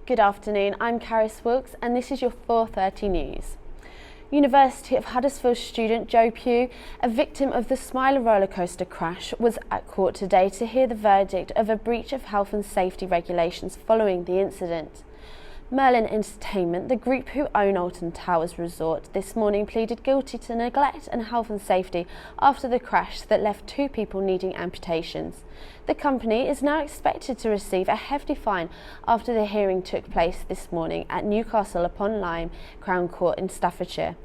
Good afternoon, I'm Caris Wilkes and this is your 4:30 news. University of Huddersfield student Joe Pugh, a victim of the Smiler rollercoaster crash, was at court today to hear the verdict of a breach of health and safety regulations following the incident. Merlin Entertainment, the group who own Alton Towers Resort, this morning pleaded guilty to neglect and health and safety after the crash that left 2 people needing amputations. The company is now expected to receive a hefty fine after the hearing took place this morning at Newcastle upon Lyme Crown Court in Staffordshire.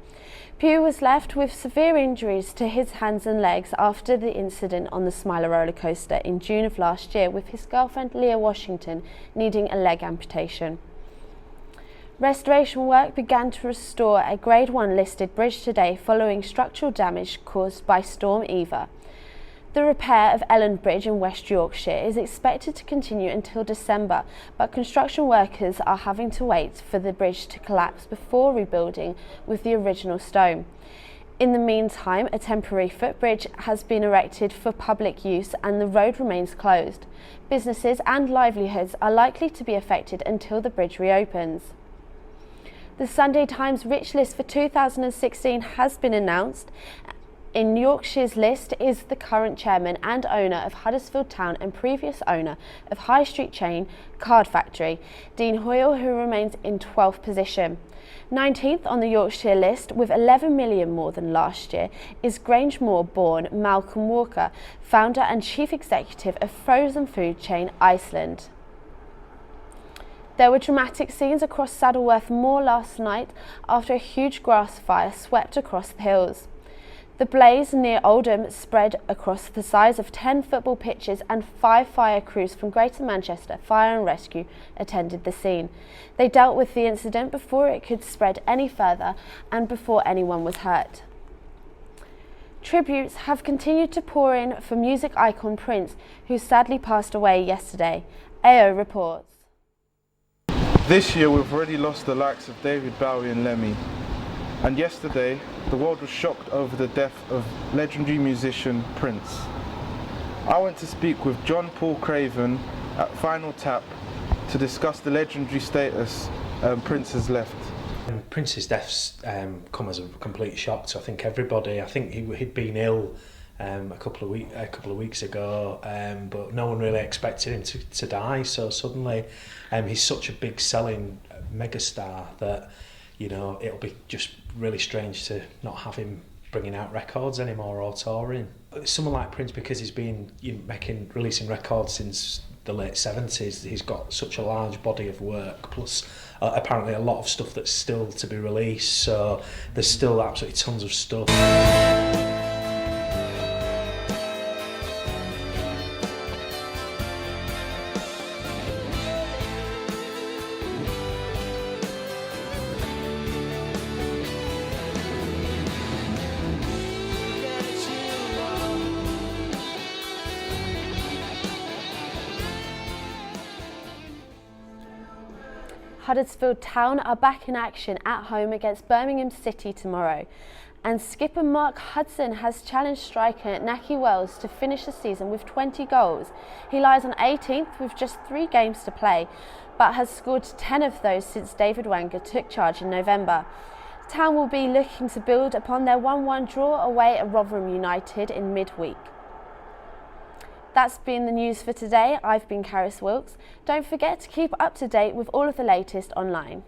Pugh was left with severe injuries to his hands and legs after the incident on the Smiler roller coaster in June of last year, with his girlfriend Leah Washington needing a leg amputation. Restoration work began to restore a Grade 1 listed bridge today following structural damage caused by Storm Eva. The repair of Elland Bridge in West Yorkshire is expected to continue until December, but construction workers are having to wait for the bridge to collapse before rebuilding with the original stone. In the meantime, a temporary footbridge has been erected for public use and the road remains closed. Businesses and livelihoods are likely to be affected until the bridge reopens. The Sunday Times Rich List for 2016 has been announced. In Yorkshire's list is the current chairman and owner of Huddersfield Town and previous owner of high street chain Card Factory, Dean Hoyle, who remains in 12th position. 19th on the Yorkshire list, with 11 million more than last year, is Grangemore-born Malcolm Walker, founder and chief executive of frozen food chain Iceland. There were dramatic scenes across Saddleworth Moor last night after a huge grass fire swept across the hills. The blaze near Oldham spread across the size of 10 football pitches, and 5 fire crews from Greater Manchester Fire and Rescue attended the scene. They dealt with the incident before it could spread any further and before anyone was hurt. Tributes have continued to pour in for music icon Prince, who sadly passed away yesterday. AO reports. This year we've already lost the likes of David Bowie and Lemmy. And yesterday, the world was shocked over the death of legendary musician Prince. I went to speak with John Paul Craven at Final Tap to discuss the legendary status Prince has left. Prince's death's come as a complete shock to I think everybody. I think he'd been ill a couple of weeks ago, but no one really expected him to die so suddenly. He's such a big selling megastar that, you know, it'll be just really strange to not have him bringing out records anymore or touring. Someone like Prince, because he's been releasing records since the late 70s, he's got such a large body of work, plus apparently a lot of stuff that's still to be released, so there's still absolutely tons of stuff. Huddersfield Town are back in action at home against Birmingham City tomorrow, and skipper Mark Hudson has challenged striker Nahki Wells to finish the season with 20 goals. He lies on 18th with just 3 games to play, but has scored 10 of those since David Wenger took charge in November. Town will be looking to build upon their 1-1 draw away at Rotherham United in midweek. That's been the news for today. I've been Caris Wilkes. Don't forget to keep up to date with all of the latest online.